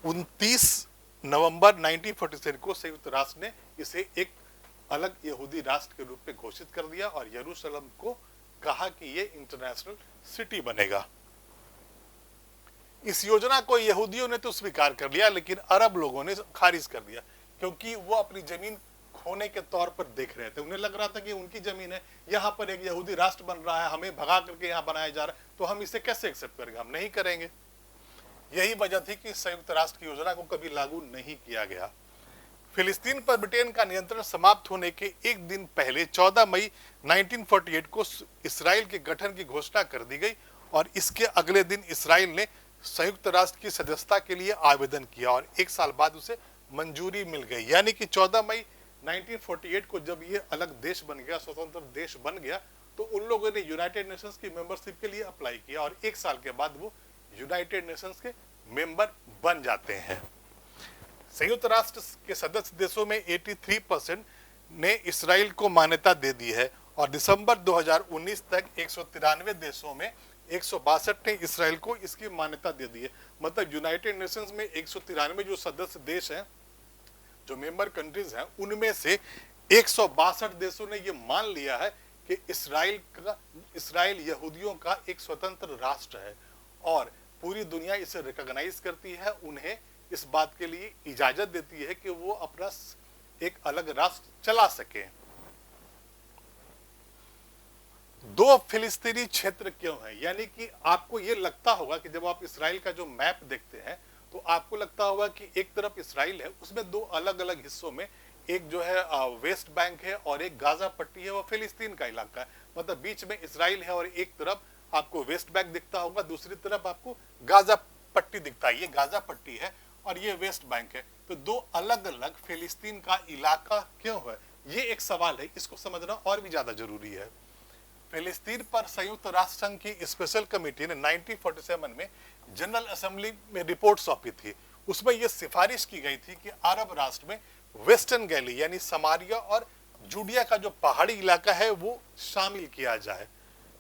29 नवंबर 1947 को संयुक्त राष्ट्र ने इसे एक अलग यहूदी राष्ट्र के रूप में घोषित कर दिया और यरूशलेम को कहा कि ये इंटरनेशनल सिटी बनेगा। इस योजना को यहूदियों ने तो स्वीकार कर लिया लेकिन अरब लोगों ने खारिज कर दिया क्योंकि वो अपनी जमीन खोने के तौर पर देख रहे थे। उन्हें लग रहा था कि उनकी जमीन है, यहाँ पर एक यहूदी राष्ट्र बन रहा है, हमें भगा करके यहाँ बनाया जा रहा है, तो हम इसे कैसे एक्सेप्ट करेंगे, हम नहीं करेंगे। यही वजह थी कि संयुक्त राष्ट्र की योजना को कभी लागू नहीं किया गया। फिलिस्तीन पर ब्रिटेन का नियंत्रण समाप्त होने के एक दिन पहले 14 मई 1948 को इसराइल के गठन की घोषणा कर दी गई और इसके अगले दिन इसराइल ने संयुक्त राष्ट्र की सदस्यता के लिए आवेदन किया और एक साल बाद उसे मंजूरी मिल गई। यानी कि 14 मई 1948 को जब ये अलग देश बन गया, स्वतंत्र देश बन गया, तो उन लोगों ने यूनाइटेड नेशंस की मेंबरशिप के लिए अप्लाई किया और एक साल के बाद वो यूनाइटेड नेशंस के मेंबर बन जाते हैं। संयुक्त राष्ट्र के सदस्य देशों में 83% ने इसराइल को मान्यता दे दी है और दिसंबर 2019 तक 193 देशों में 162 ने इसराइल को इसकी मान्यता दे दी है। मतलब यूनाइटेड नेशंस में 193 जो सदस्य देश हैं, जो मेंबर कंट्रीज हैं, उनमें से 162 देशों ने ये मान लिया है कि इसराइल यहूदियों का एक स्वतंत्र राष्ट्र है और पूरी दुनिया इसे रिकॉग्नाइज करती है, उन्हें इस बात के लिए इजाजत देती है कि वो अपना एक अलग राष्ट्र चला सके। दो फिलिस्तीनी क्षेत्र क्यों है? यानी कि आपको ये लगता होगा कि जब आप इसराइल का जो मैप देखते हैं तो आपको लगता होगा कि एक तरफ इसराइल है, उसमें दो अलग अलग हिस्सों में एक जो है वेस्ट बैंक है और एक गाजा पट्टी है, वो फिलिस्तीन का इलाका है। मतलब बीच में इसराइल है और एक तरफ आपको वेस्ट बैंक दिखता होगा, दूसरी तरफ आपको गाजा पट्टी दिखता है। ये गाजा पट्टी है और ये वेस्ट बैंक है। तो दो अलग अलग फिलिस्तीन का इलाका क्यों है, ये एक सवाल है, इसको समझना और भी ज्यादा जरूरी है। फिलिस्तीन पर संयुक्त राष्ट्र संघ की स्पेशल कमेटी ने 1947 में जनरल असेंबली में रिपोर्ट सौंपी थी। उसमें यह सिफारिश की गई थी कि अरब राष्ट्र में वेस्टर्न गैली यानी समारिया और जूडिया का जो पहाड़ी इलाका है वो शामिल किया जाए।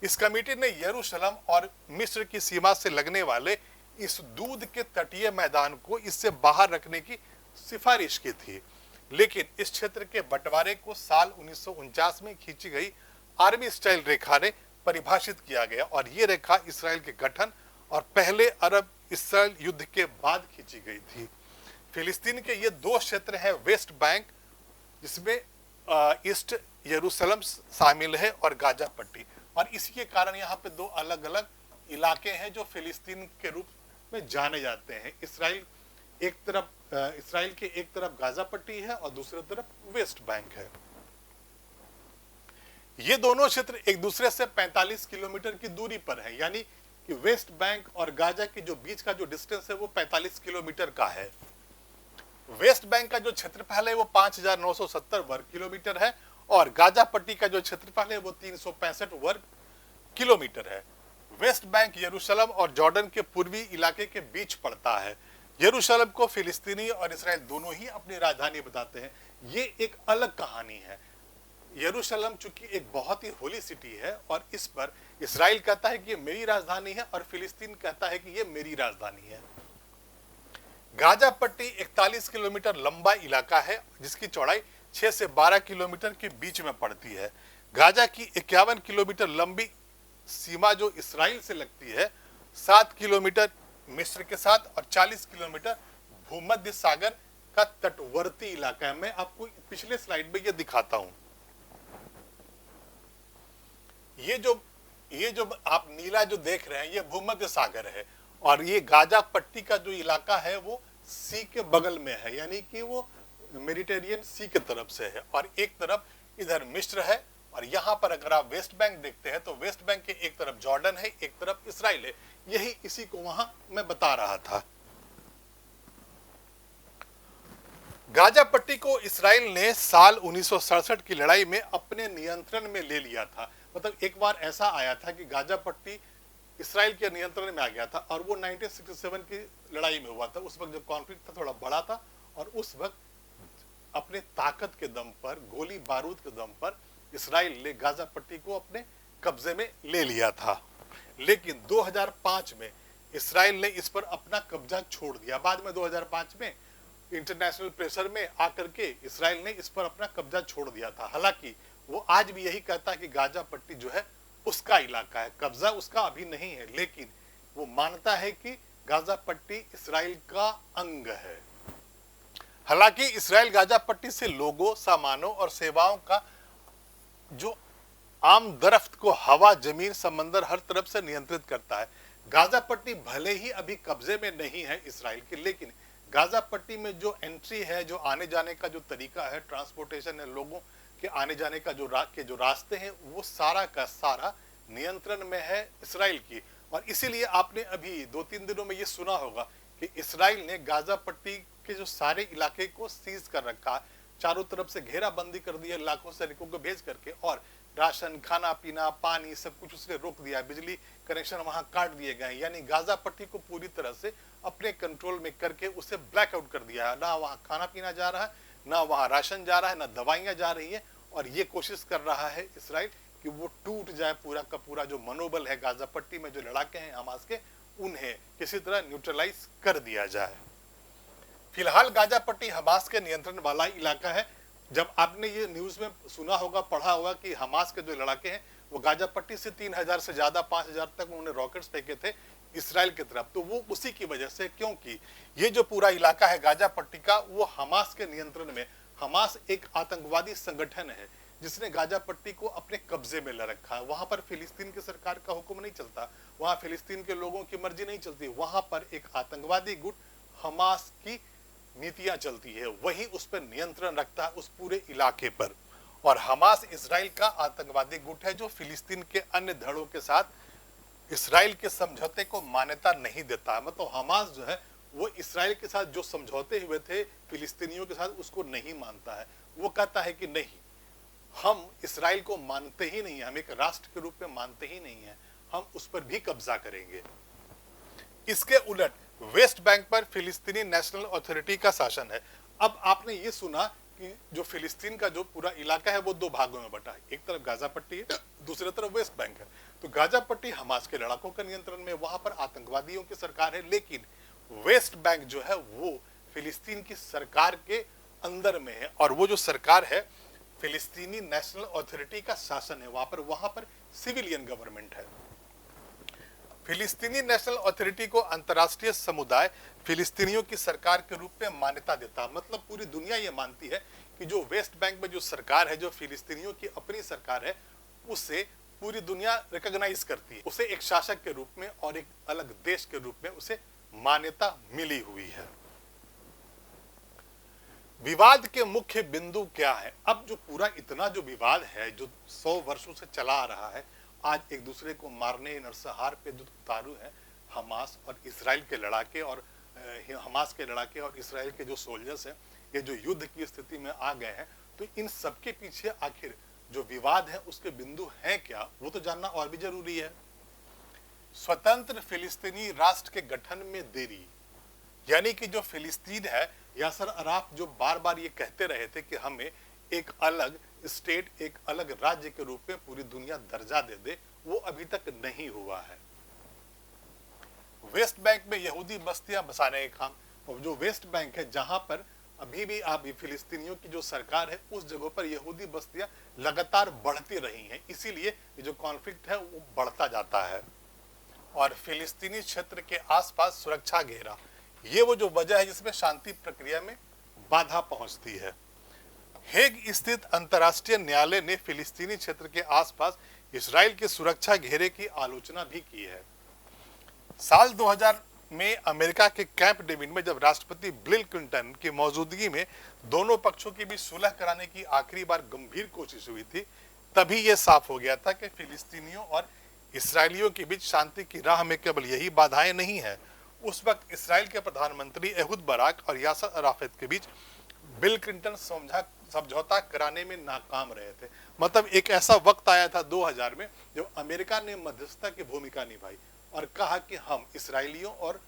इस कमेटी ने यरूशलेम और मिस्र की सीमा से लगने वाले इस दूध के तटीय मैदान को इससे बाहर रखने की सिफारिश की थी। लेकिन इस क्षेत्र के बंटवारे को साल 1949 में खींची गई आर्मी स्टाइल रेखा ने परिभाषित किया गया और ये रेखा इसराइल के गठन और पहले अरब इसराइल युद्ध के बाद खींची गई थी। फिलिस्तीन के ये दो क्षेत्र हैं, वेस्ट बैंक जिसमें ईस्ट यरूशलेम शामिल है और गाजा पट्टी, और इसी के कारण यहाँ पे दो अलग अलग इलाके हैं जो फिलिस्तीन के रूप में जाने जाते हैं। इसराइल के एक तरफ गाजा पट्टी है और दूसरी तरफ वेस्ट बैंक है। ये दोनों क्षेत्र एक दूसरे से 45 किलोमीटर की दूरी पर है, यानी कि वेस्ट बैंक और गाजा के जो बीच का जो डिस्टेंस है वो 45 किलोमीटर का है। वेस्ट बैंक का जो क्षेत्रफल है वो 5,970 वर्ग किलोमीटर है और गाजा पट्टी का जो क्षेत्रफल है वो 365 वर्ग किलोमीटर है। वेस्ट बैंक यरूशलेम और जॉर्डन के पूर्वी इलाके के बीच पड़ता है। यरूशलेम को फिलिस्तीनी और इसराइल दोनों ही अपनी राजधानी बताते हैं। ये एक अलग कहानी है। यरूशलेम चूंकि एक बहुत ही होली सिटी है और इस पर इसराइल कहता है कि ये मेरी राजधानी है और फिलिस्तीन कहता है कि ये मेरी राजधानी है। गाजा पट्टी 41 किलोमीटर लंबा इलाका है जिसकी चौड़ाई 6 से 12 किलोमीटर के बीच में पड़ती है। गाजा की 51 किलोमीटर लंबी सीमा जो इसराइल से लगती है 7 किलोमीटर मिस्र के साथ और 40 किलोमीटर भूमध्य सागर का तटवर्ती इलाका है। मैं आपको पिछले स्लाइड में ये दिखाता हूं। ये जो आप नीला जो देख रहे हैं ये भूमध्य सागर है और ये गाजा पट्टी का जो इलाका है वो सी के बगल में है, यानी कि वो मेडिटेरियन सी के तरफ से है और एक तरफ इधर मिस्र है। और यहाँ पर अगर आप वेस्ट बैंक देखते हैं तो वेस्ट बैंक के एक तरफ जॉर्डन है, एक तरफ इसराइल है। यही इसी को वहां मैं बता रहा था। गाजा पट्टी को इसराइल ने साल 1967 की लड़ाई में अपने नियंत्रण में ले लिया था। मतलब एक बार ऐसा आया था कि गाजा पट्टी इसराइल के नियंत्रण में आ गया था और वो 1967 की लड़ाई में हुआ था। उस वक्त जब कॉन्फ्लिक्ट था थोड़ा बड़ा था और उस वक्त अपने ताकत के दम पर, गोली बारूद के दम पर इसराइल ने गाजा पट्टी को अपने कब्जे में ले लिया था। लेकिन 2005 में इसराइल ने इस पर अपना कब्जा छोड़ दिया। बाद में 2005 में इंटरनेशनल प्रेशर में आकर के इसराइल ने इस पर अपना कब्जा छोड़ दिया था। हालांकि वो आज भी यही कहता है कि गाजा पट्टी जो है उसका इलाका है, कब्जा उसका अभी नहीं है, लेकिन वो मानता है कि गाजा पट्टी इसराइल का अंग है। हालांकि इसराइल गाजा पट्टी से लोगों, सामानों और सेवाओं का जो आम दरफ्त को हवा, जमीन, समंदर हर तरफ से नियंत्रित करता है। गाजा पट्टी भले ही अभी कब्जे में नहीं है इसराइल के, लेकिन गाजा पट्टी में जो एंट्री है, जो आने जाने का जो तरीका है, ट्रांसपोर्टेशन है, लोगों के आने जाने का जो रास्ते हैं, वो सारा का सारा नियंत्रण में है इसराइल की। और इसीलिए आपने अभी 2-3 दिनों में ये सुना होगा कि इसराइल ने गाजा पट्टी के जो सारे इलाके को सीज कर रखा, चारों तरफ से घेराबंदी कर दी है लाखों सैनिकों को भेज करके, और राशन, खाना पीना, पानी सब कुछ उसने रोक दिया, बिजली कनेक्शन वहां काट दिए गए। यानी गाजा पट्टी को पूरी तरह से अपने कंट्रोल में करके उसे ब्लैकआउट कर दिया है। ना वहां खाना पीना जा रहा है, ना वहां राशन जा रहा है, ना दवाइयां जा रही है। और ये कोशिश कर रहा है इसराइल कि वो टूट जाए, पूरा का पूरा जो मनोबल है गाजा पट्टी में, जो लड़ाके हैं हमास के, उन्हें किसी तरह न्यूट्रलाइज कर दिया जाए। फिलहाल गाजा पट्टी हमास के नियंत्रण वाला इलाका है। जब आपने ये न्यूज में सुना होगा, पढ़ा होगा कि हमास के जो लड़ाके हैं वो गाजा पट्टी से 3,000 से ज्यादा, 5,000 तक उन्होंने रॉकेट्स फेंके थे इसराइल की तरफ, तो वो उसी की वजह से, क्योंकि ये जो पूरा इलाका है गाजा पट्टी का वो हमास के नियंत्रण में। हमास एक आतंकवादी संगठन है जिसने गाजा पट्टी को अपने कब्जे में ले रखा है। वहां पर फिलिस्तीन की सरकार का हुक्म नहीं चलता, वहां फिलिस्तीन के लोगों की मर्जी नहीं चलती, वहां पर एक आतंकवादी गुट हमास की नीतियां चलती है, वही उस पर नियंत्रण रखता है उस पूरे इलाके पर। और हमास इसराइल का आतंकवादी गुट है जो फिलिस्तीन के अन्य धड़ों के साथ इसराइल के समझौते को मान्यता नहीं देता। मतलब हमास जो है वो इसराइल के साथ जो समझौते हुए थे फिलिस्तीनियों के साथ, उसको नहीं मानता है। वो कहता है कि नहीं, हम इसराइल को मानते ही नहीं है, हम एक राष्ट्र के रूप में मानते ही नहीं है, हम उस पर भी कब्जा करेंगे। इसके उलट वेस्ट बैंक पर फिलिस्तीनी नेशनल अथॉरिटी का शासन है। अब आपने ये सुना कि जो फिलिस्तीन का जो पूरा इलाका है वो दो भागों में बटा है, एक तरफ गाजा पट्टी है, दूसरी तरफ वेस्ट बैंक है। तो गाजा पट्टी हमास के लड़ाकों के नियंत्रण में, वहां पर आतंकवादियों की सरकार है, लेकिन वेस्ट बैंक जो है वो फिलिस्तीन की सरकार के अंदर में है। और वो जो सरकार है फिलिस्तीनी नेशनल अथॉरिटी का शासन है वहां पर सिविलियन गवर्नमेंट है। फिलिस्तीनी नेशनल अथॉरिटी को अंतर्राष्ट्रीय समुदाय फिलिस्तीनियों की सरकार के रूप में मान्यता देता। मतलब पूरी दुनिया ये मानती है कि जो वेस्ट बैंक में जो सरकार है, जो फिलिस्तीनियों की अपनी सरकार है, उसे पूरी दुनिया रिकॉग्नाइज करती है, उसे एक शासक के रूप में और एक अलग देश के रूप में उसे मान्यता मिली हुई है। विवाद के मुख्य बिंदु क्या है? अब जो पूरा इतना जो विवाद है जो 100 वर्षों से चला आ रहा है, आज एक दूसरे को मारने नरसंहार पे जो उतारू है हमास और इसराइल के लड़ाके, और हमास के लड़ाके और इसराइल के जो सोल्जर्स हैं ये जो युद्ध की स्थिति में आ गए हैं, तो इन सबके पीछे आखिर जो विवाद है उसके बिंदु हैं क्या, वो तो जानना और भी जरूरी है। स्वतंत्र फिलिस्तीनी राष्ट्र के गठन में देरी, यानी कि जो फिलिस्तीन है, यासर अराफत जो बार बार ये कहते रहे थे कि हमें एक अलग स्टेट, एक अलग राज्य के रूप में पूरी दुनिया दर्जा दे दे, वो अभी तक नहीं हुआ है। वेस्ट बैंक में यहूदी बस्तियां बसाने का काम, और जो वेस्ट बैंक है जहां पर अभी भी आप फिलिस्तीनियों की जो सरकार है उस जगह पर यहूदी बस्तियां लगातार बढ़ती रही हैं, इसीलिए ये जो कॉन्फ्लिक्ट है वो बढ़ता जाता है। और फिलिस्तीनी क्षेत्र के आसपास सुरक्षा घेरा, ये वो जो वजह है जिसमें शांति प्रक्रिया में बाधा पहुंचती है। हेग स्थित अंतर्राष्ट्रीय न्यायालय ने फिलिस्तीनी क्षेत्र के आसपास इजराइल के सुरक्षा घेरे की आलोचना भी की है। साल 2000 में अमेरिका के कैंप डेविड में जब राष्ट्रपति बिल क्लिंटन की मौजूदगी में दोनों पक्षों के बीच सुलह कराने की आखिरी बार गंभीर कोशिश हुई थी, तभी यह साफ हो गया था कि फिलिस्तीनियों और इसराइलियों के बीच शांति की राह में केवल यही बाधाएं नहीं है। उस वक्त इसराइल के प्रधानमंत्री एहूद बाराक और यासर अराफत के बीच बिल क्लिंटन समझौता कराने में नाकाम रहे थे। मतलब एक ऐसा वक्त आया था 2000 में जब अमेरिका ने मध्यस्थता की भूमिका निभाई और कहा कि हम इसराइलियों और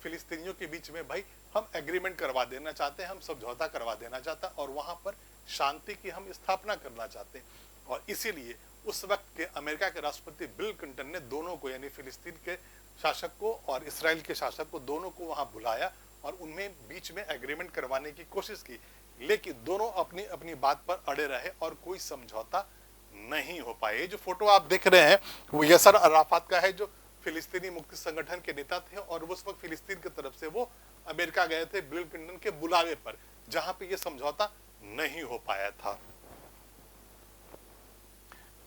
फिलिस्तीनियों के बीच में भाई हम एग्रीमेंट करवा देना चाहते हैं, हम समझौता करवा देना चाहते हैं और वहां पर शांति की हम स्थापना करना चाहते हैं। और इसीलिए उस वक्त के अमेरिका के राष्ट्रपति बिल क्लिंटन ने दोनों को, यानी फिलिस्तीन के शासक को और इसराइल के शासक को, दोनों को वहां बुलाया और उनमें बीच में एग्रीमेंट करवाने की कोशिश की, लेकिन दोनों अपनी अपनी बात पर अड़े रहे और कोई समझौता नहीं हो पाए। जो फोटो आप देख रहे हैं वो यासर अराफत का है, जो फिलिस्तीनी मुक्ति संगठन के नेता थे और उस वक्त फिलिस्तीन की तरफ से वो अमेरिका गए थे बिल क्लिंटन के बुलावे पर, जहां पे ये समझौता नहीं हो पाया था।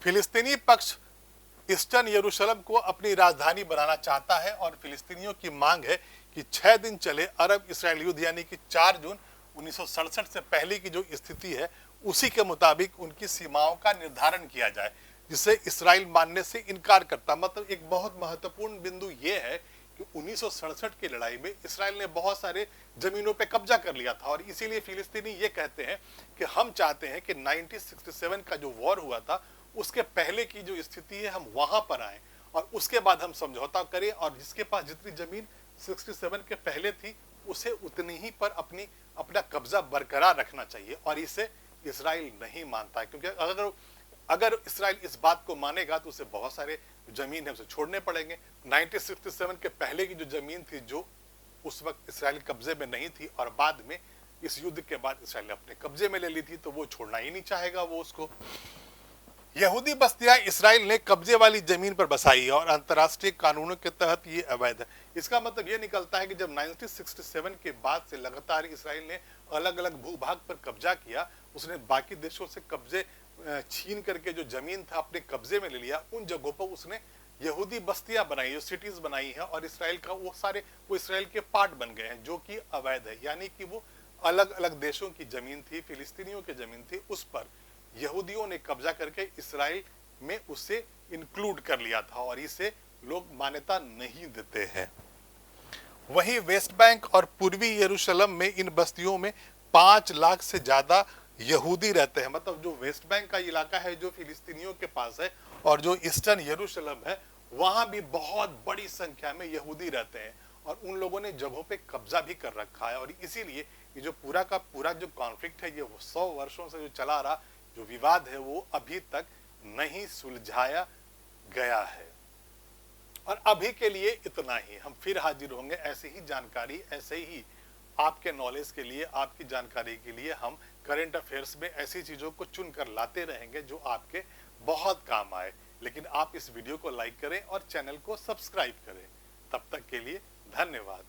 फिलिस्तीनी पक्ष ईस्टर्न यरूशलेम को अपनी राजधानी बनाना चाहता है और फिलिस्तीनियों की मांग है कि 6 दिन चले अरब इसराइल युद्ध, यानी कि 4 जून 1967 से पहले की जो स्थिति है उसी के मुताबिक उनकी सीमाओं का निर्धारण किया जाए, जिसे इसराइल मानने से इनकार करता। मतलब एक बहुत महत्वपूर्ण बिंदु यह है कि 1967 की लड़ाई में इसराइल ने बहुत सारे जमीनों पे कब्जा कर लिया था और इसीलिए फिलिस्तीनी ये कहते हैं कि हम चाहते हैं कि 1967 का जो वॉर हुआ था उसके पहले की जो स्थिति है हम वहां पर आए और उसके बाद हम समझौता करें, और जिसके पास जितनी जमीन 67 के पहले थी उसे उतनी ही पर अपना कब्जा बरकरार रखना चाहिए। और इसे इसराइल नहीं मानता है, क्योंकि अगर इसराइल इस बात को मानेगा तो उसे बहुत सारे जमीन है उसे छोड़ने पड़ेंगे। 1967 के पहले की जो जमीन थी जो उस वक्त इसराइल कब्जे में नहीं थी और बाद में इस युद्ध के बाद इसराइल ने अपने कब्जे में ले ली थी, तो वो छोड़ना ही नहीं चाहेगा वो उसको। यहूदी बस्तियां इसराइल ने कब्जे वाली जमीन पर बसाई और अंतर्राष्ट्रीय कानूनों के तहत ये अवैध है। इसका मतलब ये निकलता है कि जब 1967 के बाद से लगातार इसराइल ने अलग अलग भूभाग पर कब्जा किया, उसने बाकी देशों से कब्जे छीन करके जो जमीन था अपने कब्जे में ले लिया, उन जगहों पर उसने यहूदी बस्तियां बनाई, सिटीज बनाई है और इसराइल का वो इसराइल के पार्ट बन गए हैं, जो कि अवैध है। यानी कि वो अलग अलग देशों की जमीन थी, फिलिस्तीनियों की जमीन थी, उस पर यहूदियों ने कब्जा करके इसराइल में उसे इंक्लूड कर लिया था और इसे लोग मान्यता नहीं देते हैं। वहीं वेस्ट बैंक और पूर्वी यरूशलेम में इन बस्तियों में 5 लाख से ज्यादा यहूदी रहते हैं। मतलब जो वेस्ट बैंक का इलाका है जो फिलिस्तीनियों के पास है और जो ईस्टर्न यरूशलेम है वहां भी बहुत बड़ी संख्या में यहूदी रहते हैं और उन लोगों ने जगहों पे कब्जा भी कर रखा है। और इसीलिए ये जो पूरा का पूरा जो कॉन्फ्लिक्ट है, ये 100 वर्षों से जो चला रहा जो विवाद है, वो अभी तक नहीं सुलझाया गया है। और अभी के लिए इतना ही। हम फिर हाजिर होंगे ऐसे ही जानकारी, ऐसे ही आपके नॉलेज के लिए, आपकी जानकारी के लिए हम करंट अफेयर्स में ऐसी चीजों को चुनकर लाते रहेंगे जो आपके बहुत काम आए। लेकिन आप इस वीडियो को लाइक करें और चैनल को सब्सक्राइब करें। तब तक के लिए धन्यवाद।